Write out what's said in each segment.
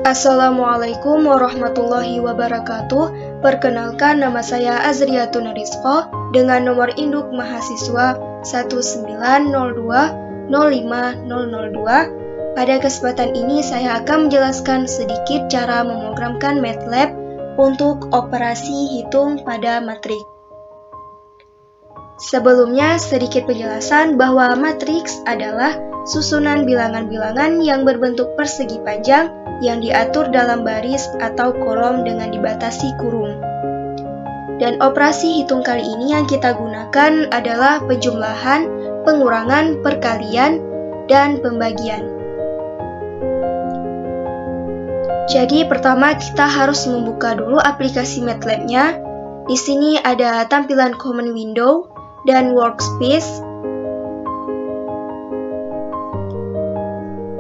Assalamualaikum warahmatullahi wabarakatuh. Perkenalkan, nama saya Azriatun Rizko dengan nomor induk mahasiswa 190205002. Pada kesempatan ini saya akan menjelaskan sedikit cara memprogramkan MATLAB untuk operasi hitung pada matriks. Sebelumnya sedikit penjelasan bahwa matriks adalah susunan bilangan-bilangan yang berbentuk persegi panjang yang diatur dalam baris atau kolom dengan dibatasi kurung. Dan operasi hitung kali ini yang kita gunakan adalah penjumlahan, pengurangan, perkalian, dan pembagian. Jadi pertama kita harus membuka dulu aplikasi MATLAB-nya. Di sini ada tampilan Common Window dan Workspace.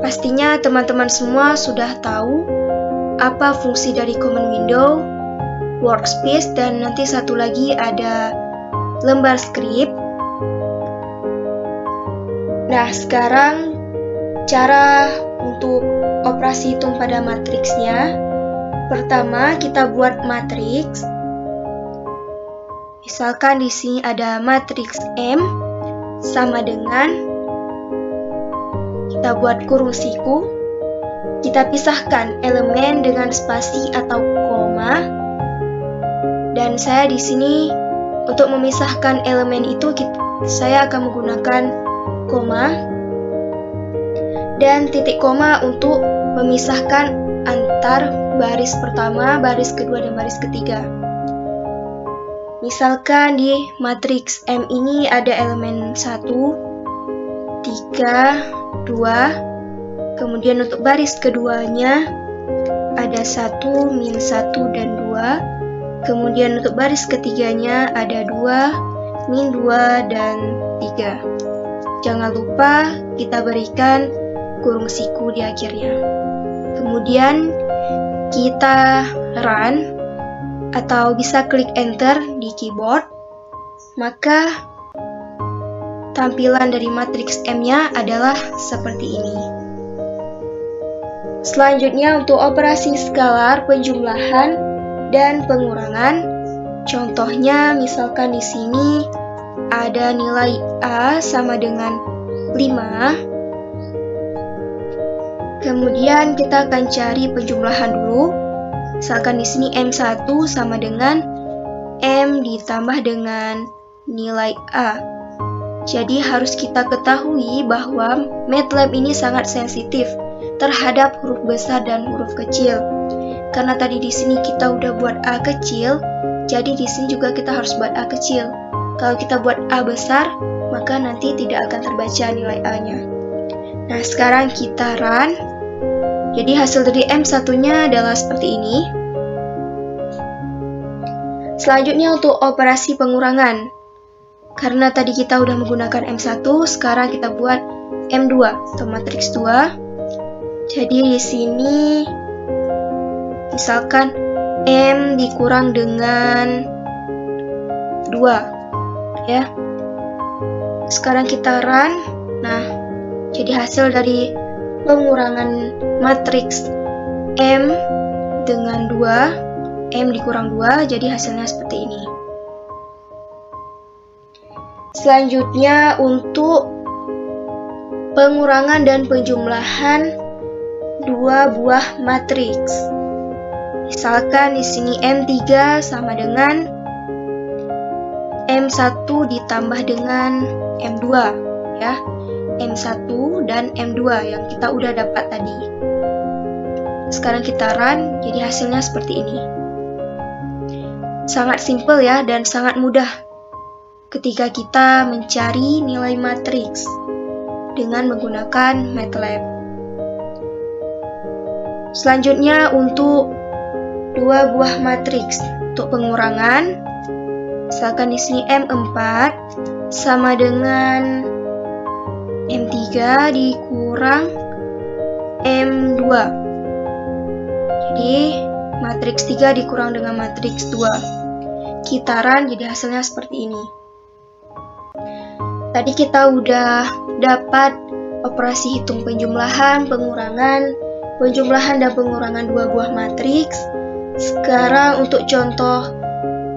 Pastinya teman-teman semua sudah tahu apa fungsi dari Common Window, Workspace, dan nanti satu lagi ada lembar skrip. Nah, sekarang cara untuk operasi hitung pada matriksnya. Pertama, kita buat matriks. Misalkan di sini ada matriks M sama dengan, kita buat kurung siku, kita pisahkan elemen dengan spasi atau koma, dan saya di sini untuk memisahkan elemen itu saya akan menggunakan koma dan titik koma untuk memisahkan antar baris pertama, baris kedua, dan baris ketiga. Misalkan di matriks M ini ada elemen 1, 3, 2, kemudian untuk baris keduanya ada 1, min 1, dan 2, kemudian untuk baris ketiganya ada 2, min 2, dan 3. Jangan lupa kita berikan kurung siku di akhirnya. Kemudian kita run atau bisa klik enter di keyboard, maka tampilan dari matriks M-nya adalah seperti ini. Selanjutnya untuk operasi skalar, penjumlahan, dan pengurangan. Contohnya misalkan di sini ada nilai A sama dengan 5. Kemudian kita akan cari penjumlahan dulu. Misalkan di sini M1 sama dengan M ditambah dengan nilai A. Jadi harus kita ketahui bahwa MATLAB ini sangat sensitif terhadap huruf besar dan huruf kecil. Karena tadi di sini kita udah buat A kecil, jadi di sini juga kita harus buat A kecil. Kalau kita buat A besar, maka nanti tidak akan terbaca nilai A-nya. Nah, sekarang kita run. Jadi hasil dari M1-nya adalah seperti ini. Selanjutnya untuk operasi pengurangan. Karena tadi kita udah menggunakan M1, sekarang kita buat M2 atau matriks 2. Jadi di sini misalkan M dikurang dengan 2 ya. Sekarang kita run. Nah, jadi hasil dari pengurangan matriks M dengan 2, M dikurang 2, jadi hasilnya seperti ini. Selanjutnya untuk pengurangan dan penjumlahan dua buah matriks. Misalkan di sini M3 sama dengan M1 ditambah dengan M2 ya. M1 dan M2 yang kita udah dapat tadi. Sekarang kita run, jadi hasilnya seperti ini. Sangat simpel ya, dan sangat mudah ketika kita mencari nilai matriks dengan menggunakan MATLAB. Selanjutnya untuk dua buah matriks untuk pengurangan. Misalkan di sini M4 sama dengan M3 dikurang M2. Jadi matriks 3 dikurang dengan matriks 2. Kita run, jadi hasilnya seperti ini. Tadi kita udah dapat operasi hitung penjumlahan, pengurangan, penjumlahan dan pengurangan dua buah matriks. Sekarang untuk contoh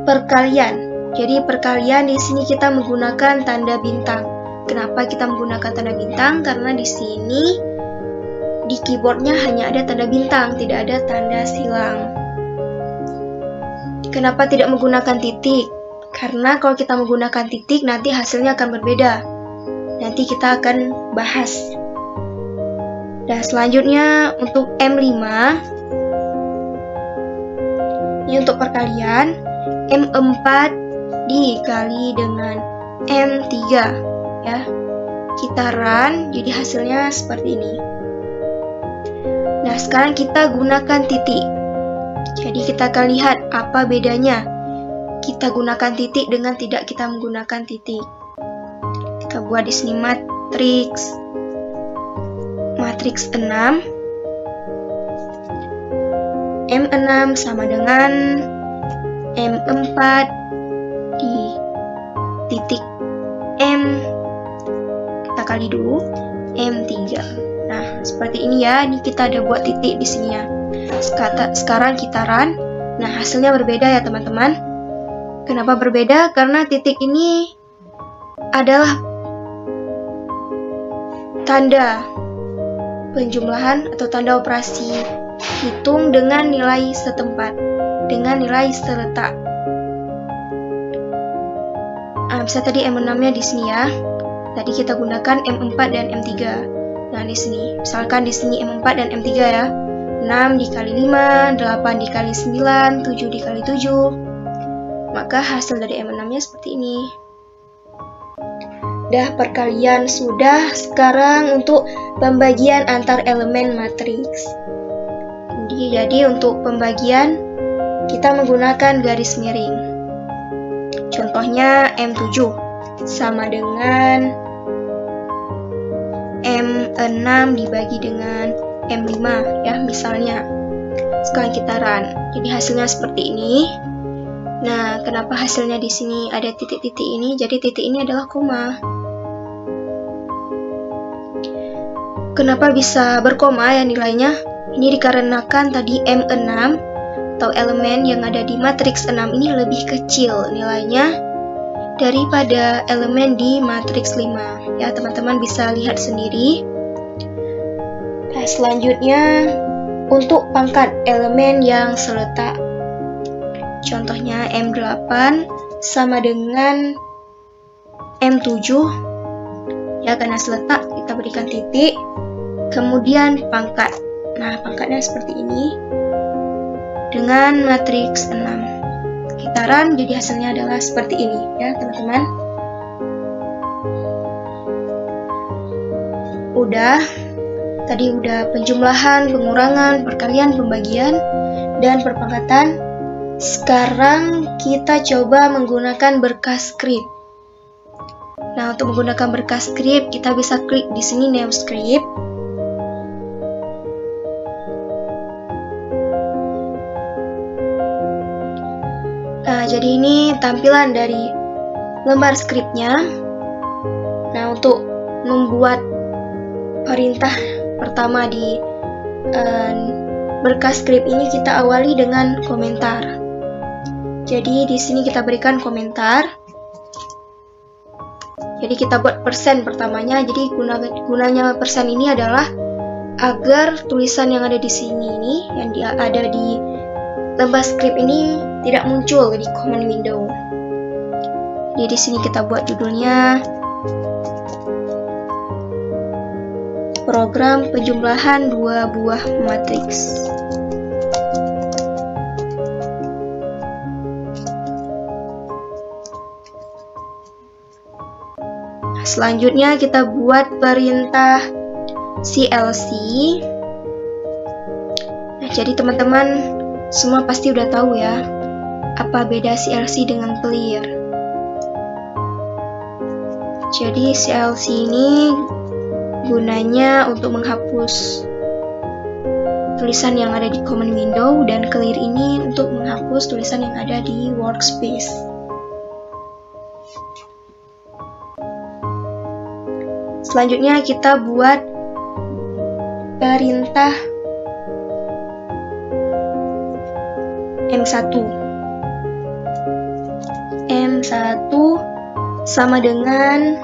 perkalian. Jadi perkalian di sini kita menggunakan tanda bintang. Kenapa kita menggunakan tanda bintang? Karena di sini di keyboardnya hanya ada tanda bintang, tidak ada tanda silang. Kenapa tidak menggunakan titik? Karena kalau kita menggunakan titik nanti hasilnya akan berbeda. Nanti kita akan bahas. Dan selanjutnya untuk M5. Ini untuk perkalian. M4 dikali dengan M3 ya. Kita run, jadi hasilnya seperti ini. Nah, sekarang kita gunakan titik. Jadi kita akan lihat apa bedanya kita gunakan titik dengan tidak kita menggunakan titik. Kita buat di sini matriks 6. M6 sama dengan M4 di titik M, kita kali dulu M3. Nah, seperti ini ya. Ini kita ada buat titik di sini ya. Sekarang kita run. Nah, hasilnya berbeda ya teman-teman. Kenapa berbeda? Karena titik ini adalah tanda penjumlahan atau tanda operasi hitung dengan nilai setempat, dengan nilai seletak. Bisa tadi M6-nya di sini ya. Tadi kita gunakan M4 dan M3. Nah, di sini, misalkan di sini M4 dan M3 ya. 6 dikali 5, 8 dikali 9, 7 dikali 7. Maka hasil dari M6-nya seperti ini. Dah perkalian sudah. Sekarang untuk pembagian antar elemen matriks. Jadi untuk pembagian kita menggunakan garis miring. Contohnya M7 sama dengan M6 dibagi dengan M5 ya misalnya. Sekarang kita run. Jadi hasilnya seperti ini. Nah, kenapa hasilnya di sini ada titik-titik ini? Jadi titik ini adalah koma. Kenapa bisa berkoma ya nilainya? Ini dikarenakan tadi M6 atau elemen yang ada di matriks 6 ini lebih kecil nilainya daripada elemen di matriks 5. Ya, teman-teman bisa lihat sendiri. Nah, selanjutnya untuk pangkat elemen yang seletak. Contohnya M8 sama dengan M7. Ya, karena seletak kita berikan titik. Kemudian pangkat. Nah, pangkatnya seperti ini. Dengan matriks 6. Kita run, jadi hasilnya adalah seperti ini ya, teman-teman. Tadi udah penjumlahan, pengurangan, perkalian, pembagian, dan perpangkatan. Sekarang kita coba menggunakan berkas script. Nah, untuk menggunakan berkas script, kita bisa klik di sini New Script. Nah, jadi ini tampilan dari lembar skripnya. Nah, untuk membuat perintah pertama di berkas skrip ini kita awali dengan komentar. Jadi di sini kita berikan komentar. Jadi kita buat persen pertamanya. Jadi gunanya persen ini adalah agar tulisan yang ada di sini ini, yang ada di lembar skrip ini tidak muncul di command window. Jadi di sini kita buat judulnya program penjumlahan dua buah matriks. Selanjutnya kita buat perintah CLC. Nah, jadi teman-teman semua pasti udah tahu ya, apa beda CLC dengan clear. Jadi CLC ini gunanya untuk menghapus tulisan yang ada di command window, dan clear ini untuk menghapus tulisan yang ada di workspace. Selanjutnya kita buat perintah M1. M1 sama dengan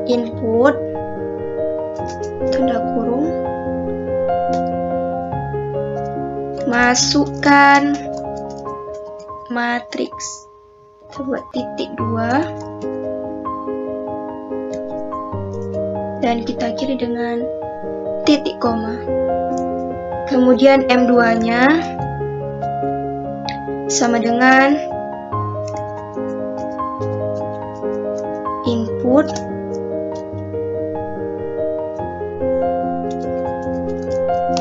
input tanda kurung masukkan matriks. Kita buat titik 2 dan kita akhiri dengan titik koma. Kemudian M2-nya sama dengan input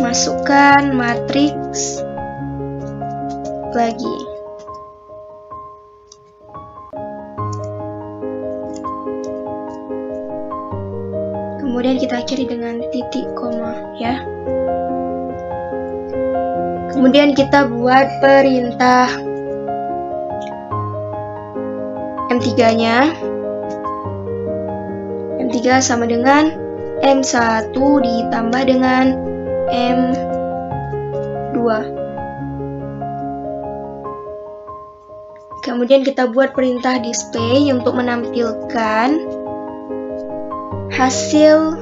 masukkan matriks lagi. Kemudian kita akhiri dengan titik koma ya. Kemudian kita buat perintah M3-nya. M3 sama dengan M1 ditambah dengan M2. Kemudian kita buat perintah display untuk menampilkan hasil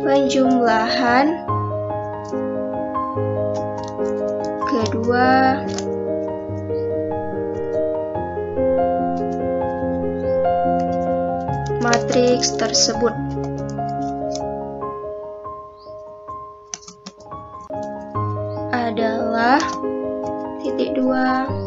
penjumlahan kedua matriks tersebut. Adalah titik 2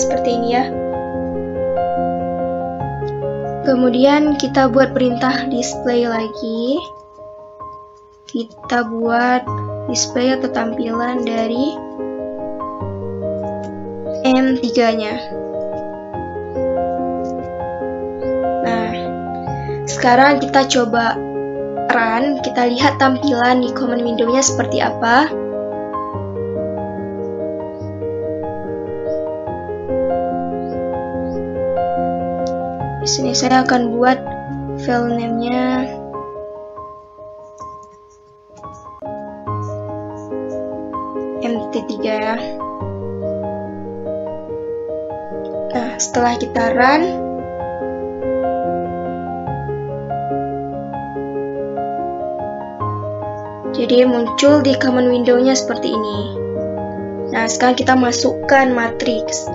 seperti ini ya. Kemudian kita buat perintah display lagi. Kita buat display atau tampilan dari M3-nya. Nah, sekarang kita coba run, kita lihat tampilan di command window-nya seperti apa. Di sini saya akan buat file name-nya MT3 ya. Nah, setelah kita run, jadi muncul di command window-nya seperti ini. Nah, sekarang kita masukkan matriks.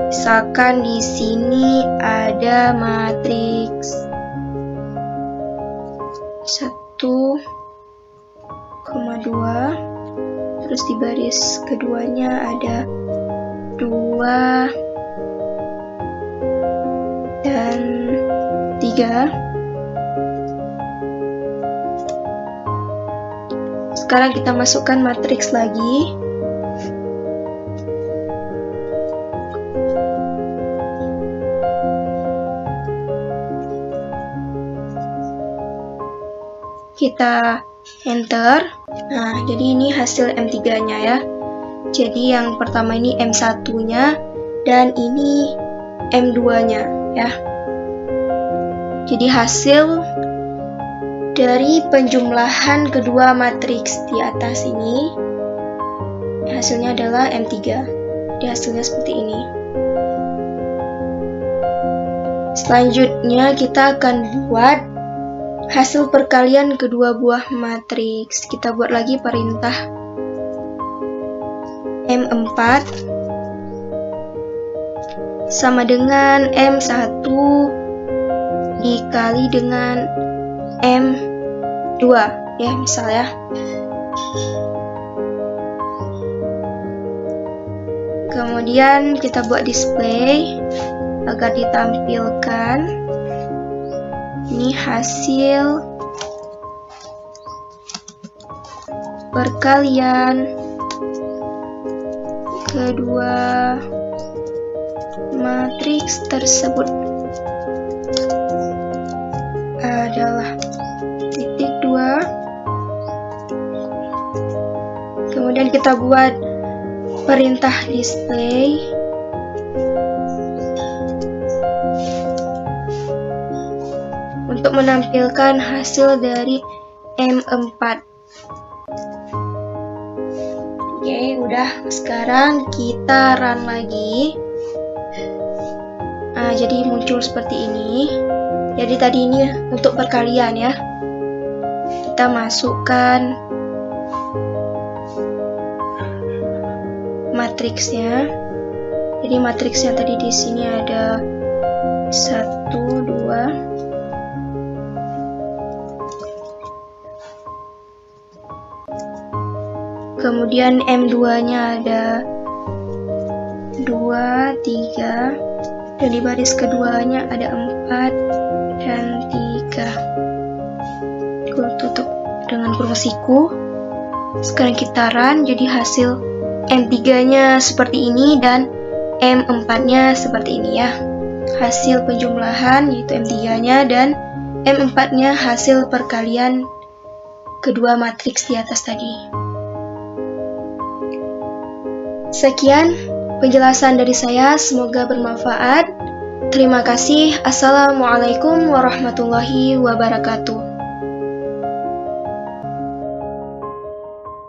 Misalkan di sini ada matriks 1,2, terus di baris keduanya ada 2 dan 3. Sekarang kita masukkan matriks lagi. Kita enter. Nah, jadi ini hasil M3-nya ya. Jadi yang pertama ini M1-nya dan ini M2-nya ya. Jadi hasil dari penjumlahan kedua matriks di atas ini, hasilnya adalah M3. Jadi hasilnya seperti ini. Selanjutnya kita akan buat hasil perkalian kedua buah matriks. Kita buat lagi perintah M4 sama dengan M1 dikali dengan M2 ya, misal ya. Kemudian kita buat display agar ditampilkan ini hasil perkalian kedua matriks tersebut. Kemudian kita buat perintah display. Untuk menampilkan hasil dari M4. Oke, udah. Sekarang kita run lagi. Nah, jadi muncul seperti ini. Jadi tadi ini untuk perkalian ya. Kita masukkan matriksnya. Jadi matriksnya tadi di sini ada 1, 2. Kemudian M2-nya ada 2, 3. Dan di baris keduanya ada 4 dan 3. Gue tutup dengan kurung siku. Sekarang kita run, jadi hasil M3-nya seperti ini dan M4-nya seperti ini ya. Hasil penjumlahan yaitu M3-nya dan M4-nya hasil perkalian kedua matriks di atas tadi. Sekian penjelasan dari saya, semoga bermanfaat. Terima kasih. Assalamualaikum warahmatullahi wabarakatuh.